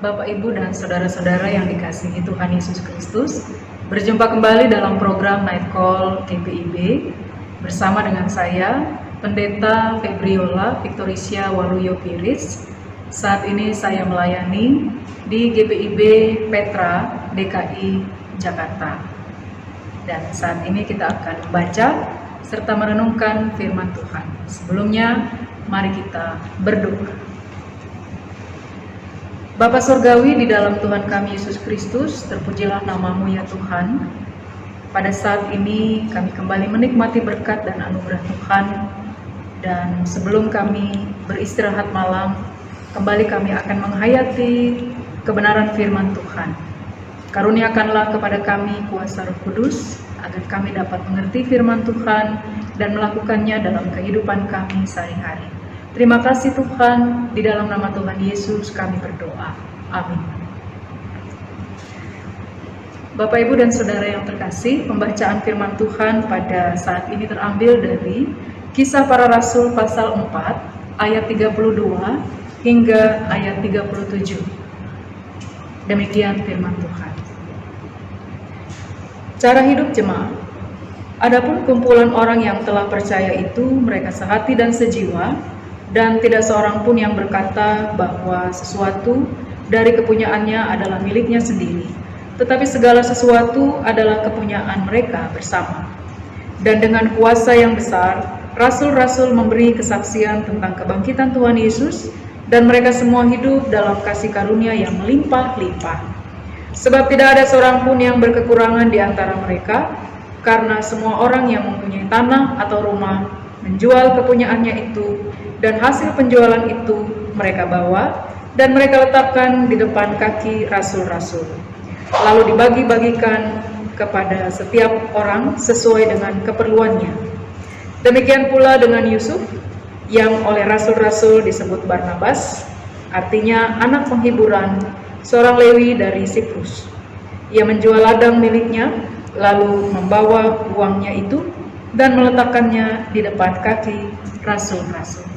Bapak, Ibu, dan saudara-saudara yang dikasihi Tuhan Yesus Kristus, berjumpa kembali dalam program Night Call GPIB bersama dengan saya, Pendeta Febriola Victorisia Waluyo Piris. Saat ini saya melayani di GPIB Petra, DKI, Jakarta. Dan saat ini kita akan membaca serta merenungkan firman Tuhan. Sebelumnya, mari kita berdoa. Bapa Surgawi di dalam Tuhan kami Yesus Kristus, terpujilah nama-Mu ya Tuhan. Pada saat ini kami kembali menikmati berkat dan anugerah Tuhan. Dan sebelum kami beristirahat malam, kembali kami akan menghayati kebenaran firman Tuhan. Karuniakanlah kepada kami kuasa Roh Kudus, agar kami dapat mengerti firman Tuhan dan melakukannya dalam kehidupan kami sehari-hari. Terima kasih Tuhan, di dalam nama Tuhan Yesus kami berdoa. Amin. Bapak, Ibu, dan Saudara yang terkasih, pembacaan firman Tuhan pada saat ini terambil dari Kisah Para Rasul pasal 4 ayat 32 hingga ayat 37. Demikian firman Tuhan. Cara hidup jemaat. Adapun kumpulan orang yang telah percaya itu, mereka sehati dan sejiwa, dan tidak seorang pun yang berkata bahwa sesuatu dari kepunyaannya adalah miliknya sendiri, tetapi segala sesuatu adalah kepunyaan mereka bersama. Dan dengan kuasa yang besar, rasul-rasul memberi kesaksian tentang kebangkitan Tuhan Yesus, dan mereka semua hidup dalam kasih karunia yang melimpah-limpah. Sebab tidak ada seorang pun yang berkekurangan di antara mereka, karena semua orang yang mempunyai tanah atau rumah menjual kepunyaannya itu, dan hasil penjualan itu mereka bawa dan mereka letakkan di depan kaki rasul-rasul. Lalu dibagi-bagikan kepada setiap orang sesuai dengan keperluannya. Demikian pula dengan Yusuf, yang oleh rasul-rasul disebut Barnabas, artinya anak penghiburan, seorang Lewi dari Siprus. Ia menjual ladang miliknya, lalu membawa uangnya itu dan meletakkannya di depan kaki rasul-rasul.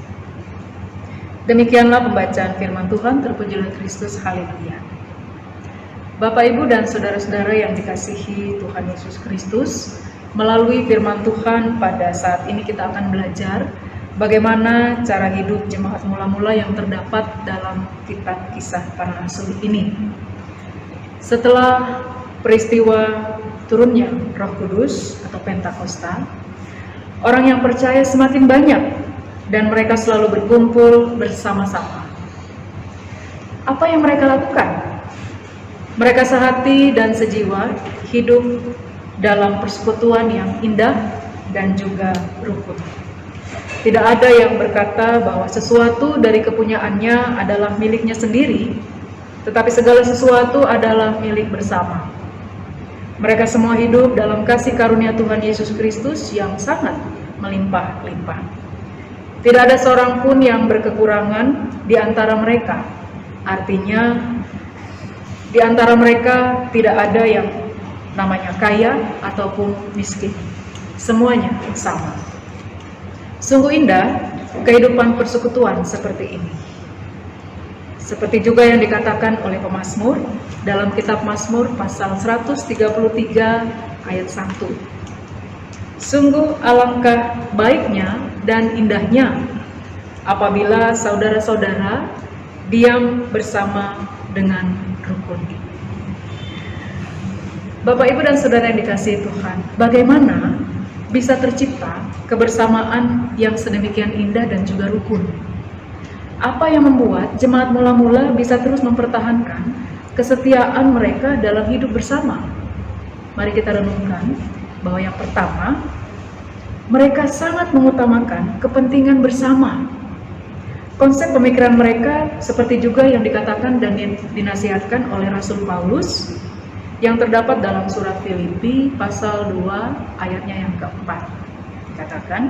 Demikianlah pembacaan firman Tuhan, terpujilah Kristus, haleluya. Bapak, Ibu, dan saudara-saudara yang dikasihi Tuhan Yesus Kristus, melalui firman Tuhan pada saat ini kita akan belajar bagaimana cara hidup jemaat mula-mula yang terdapat dalam kitab Kisah Para Rasul ini. Setelah peristiwa turunnya Roh Kudus atau Pentakosta, orang yang percaya semakin banyak dan mereka selalu berkumpul bersama-sama. Apa yang mereka lakukan? Mereka sehati dan sejiwa hidup dalam persekutuan yang indah dan juga rukun. Tidak ada yang berkata bahwa sesuatu dari kepunyaannya adalah miliknya sendiri, tetapi segala sesuatu adalah milik bersama. Mereka semua hidup dalam kasih karunia Tuhan Yesus Kristus yang sangat melimpah-limpah. Tidak ada seorang pun yang berkekurangan di antara mereka. Artinya, di antara mereka tidak ada yang namanya kaya ataupun miskin. Semuanya sama. Sungguh indah kehidupan persekutuan seperti ini. Seperti juga yang dikatakan oleh pemazmur dalam kitab Mazmur pasal 133 ayat 1. Sungguh alangkah baiknya dan indahnya apabila saudara-saudara diam bersama dengan rukun. Bapak, Ibu, dan saudara yang dikasihi Tuhan, bagaimana bisa tercipta kebersamaan yang sedemikian indah dan juga rukun? Apa yang membuat jemaat mula-mula bisa terus mempertahankan kesetiaan mereka dalam hidup bersama? Mari kita renungkan bahwa yang pertama, mereka sangat mengutamakan kepentingan bersama. Konsep pemikiran mereka seperti juga yang dikatakan dan dinasihatkan oleh Rasul Paulus yang terdapat dalam surat Filipi pasal 2 ayatnya yang keempat. Dikatakan,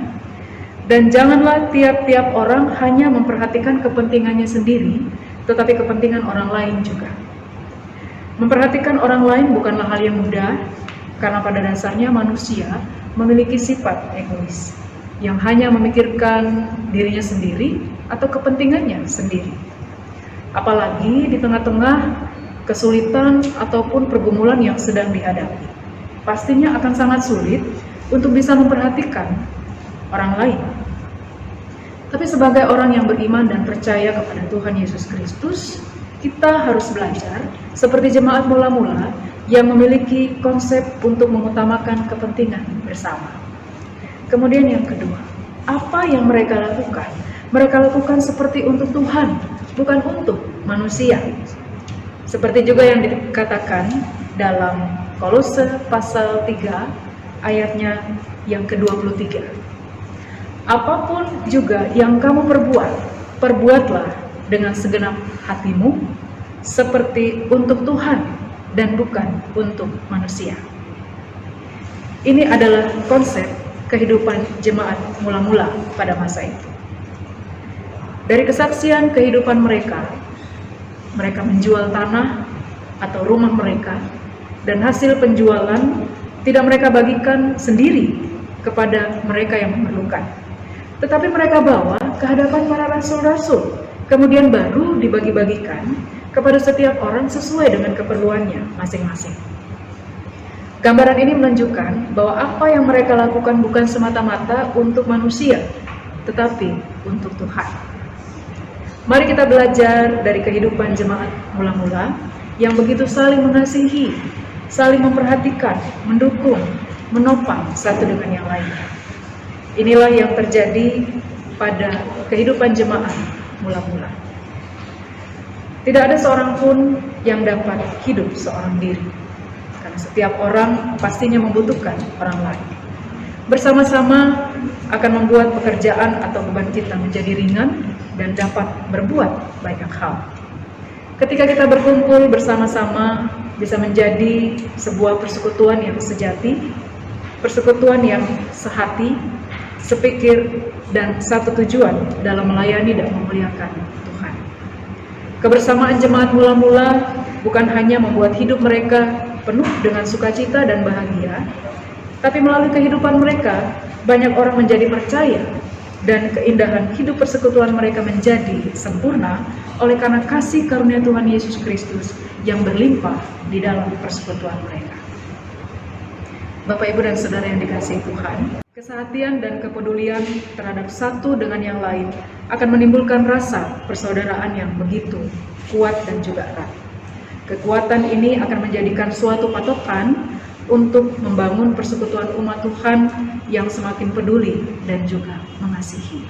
dan janganlah tiap-tiap orang hanya memperhatikan kepentingannya sendiri, tetapi kepentingan orang lain juga. Memperhatikan orang lain bukanlah hal yang mudah, karena pada dasarnya manusia memiliki sifat egois yang hanya memikirkan dirinya sendiri atau kepentingannya sendiri. apalagi di tengah-tengah kesulitan ataupun pergumulan yang sedang dihadapi. Pastinya akan sangat sulit untuk bisa memperhatikan orang lain. Tapi sebagai orang yang beriman dan percaya kepada Tuhan Yesus Kristus, kita harus belajar seperti jemaat mula-mula yang memiliki konsep untuk mengutamakan kepentingan bersama. Kemudian yang kedua, apa yang mereka lakukan? Mereka lakukan seperti untuk Tuhan, bukan untuk manusia. Seperti juga yang dikatakan dalam Kolose pasal 3 ayatnya yang ke-23. Apapun juga yang kamu perbuat, perbuatlah dengan segenap hatimu seperti untuk Tuhan dan bukan untuk manusia. Ini adalah konsep kehidupan jemaat mula-mula pada masa itu. Dari kesaksian kehidupan mereka menjual tanah atau rumah mereka, dan hasil penjualan tidak mereka bagikan sendiri kepada mereka yang memerlukan, tetapi mereka bawa ke hadapan para rasul-rasul, kemudian baru dibagi-bagikan kepada setiap orang sesuai dengan keperluannya masing-masing. Gambaran ini menunjukkan bahwa apa yang mereka lakukan bukan semata-mata untuk manusia, tetapi untuk Tuhan. Mari kita belajar dari kehidupan jemaat mula-mula yang begitu saling mengasihi, saling memperhatikan, mendukung, menopang satu dengan yang lainnya. Inilah yang terjadi pada kehidupan jemaat mula-mula. Tidak ada seorang pun yang dapat hidup seorang diri, karena setiap orang pastinya membutuhkan orang lain. Bersama-sama akan membuat pekerjaan atau beban kita menjadi ringan dan dapat berbuat banyak hal. Ketika kita berkumpul bersama-sama, bisa menjadi sebuah persekutuan yang sejati, persekutuan yang sehati, sepikir, dan satu tujuan dalam melayani dan memuliakan Tuhan. Kebersamaan jemaat mula-mula bukan hanya membuat hidup mereka penuh dengan sukacita dan bahagia, tapi melalui kehidupan mereka, banyak orang menjadi percaya, dan keindahan hidup persekutuan mereka menjadi sempurna oleh karena kasih karunia Tuhan Yesus Kristus yang berlimpah di dalam persekutuan mereka. Bapak, Ibu, dan Saudara yang dikasihi Tuhan, kesehatian dan kepedulian terhadap satu dengan yang lain akan menimbulkan rasa persaudaraan yang begitu kuat dan juga erat. Kekuatan ini akan menjadikan suatu patokan untuk membangun persekutuan umat Tuhan yang semakin peduli dan juga mengasihi.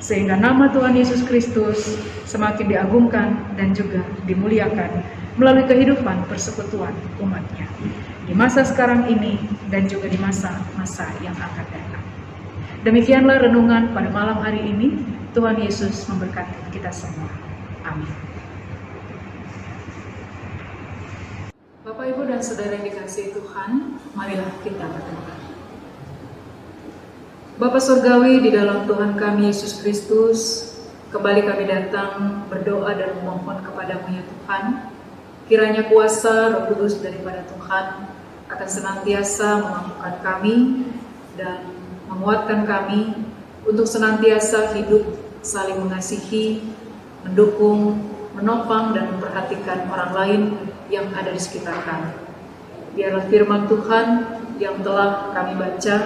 Sehingga nama Tuhan Yesus Kristus semakin diagungkan dan juga dimuliakan melalui kehidupan persekutuan umatnya di masa sekarang ini dan juga di masa-masa yang akan datang. Demikianlah renungan pada malam hari ini. Tuhan Yesus memberkati kita semua. Amin. Bapak, Ibu, dan Saudara yang dikasihi Tuhan, marilah kita berdoa. Bapa Surgawi, di dalam Tuhan kami Yesus Kristus, kembali kami datang berdoa dan memohon kepadamu ya Tuhan, kiranya kuasa Roh Kudus daripada Tuhan akan senantiasa memampukan kami dan menguatkan kami untuk senantiasa hidup saling mengasihi, mendukung, menopang, dan memperhatikan orang lain yang ada di sekitar kami. Biarlah firman Tuhan yang telah kami baca,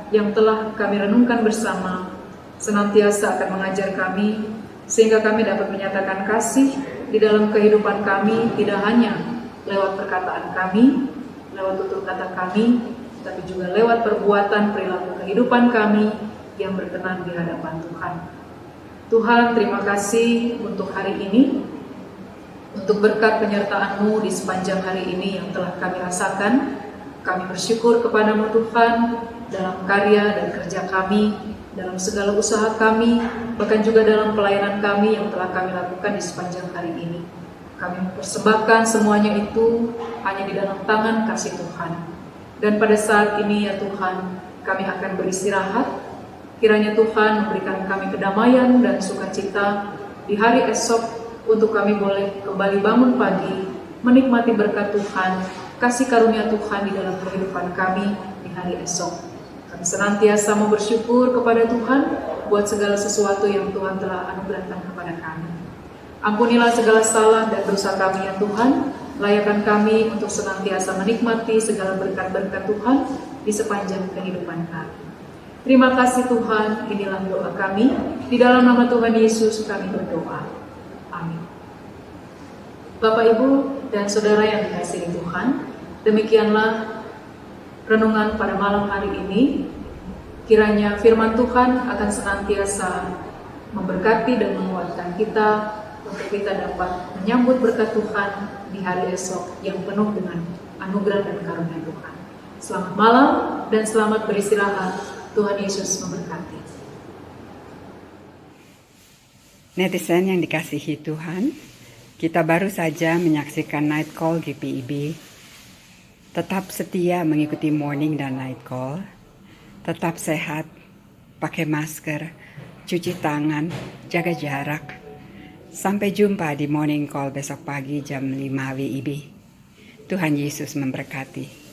yang telah kami renungkan bersama, senantiasa akan mengajar kami, sehingga kami dapat menyatakan kasih di dalam kehidupan kami, tidak hanya lewat perkataan kami, lewat tutur kata kami, tapi juga lewat perbuatan perilaku kehidupan kami yang berkenan di hadapan Tuhan. Tuhan, terima kasih untuk hari ini, untuk berkat penyertaan-Mu di sepanjang hari ini yang telah kami rasakan. Kami bersyukur kepadamu Tuhan dalam karya dan kerja kami, dalam segala usaha kami, bahkan juga dalam pelayanan kami yang telah kami lakukan di sepanjang hari ini. Kami mempersembahkan semuanya itu hanya di dalam tangan kasih Tuhan. Dan pada saat ini ya Tuhan, kami akan beristirahat. Kiranya Tuhan memberikan kami kedamaian dan sukacita di hari esok, untuk kami boleh kembali bangun pagi, menikmati berkat Tuhan, kasih karunia Tuhan di dalam kehidupan kami di hari esok. Kami senantiasa mau bersyukur kepada Tuhan buat segala sesuatu yang Tuhan telah anugerahkan kepada kami. Ampunilah segala salah dan dosa kami ya Tuhan, layakkan kami untuk senantiasa menikmati segala berkat-berkat Tuhan di sepanjang kehidupan kami. Terima kasih Tuhan, inilah doa kami. Di dalam nama Tuhan Yesus kami berdoa. Amin. Bapak, Ibu, dan Saudara yang dikasihi Tuhan, demikianlah renungan pada malam hari ini. Kiranya firman Tuhan akan senantiasa memberkati dan menguatkan kita untuk kita dapat menyambut berkat Tuhan di hari esok yang penuh dengan anugerah dan karunia Tuhan. Selamat malam dan selamat beristirahat. Tuhan Yesus memberkati. Netizen yang dikasihi Tuhan, kita baru saja menyaksikan Night Call GPIB. Tetap setia mengikuti morning dan night call. Tetap sehat, pakai masker, cuci tangan, jaga jarak. Sampai jumpa di morning call besok pagi jam 5 WIB. Tuhan Yesus memberkati.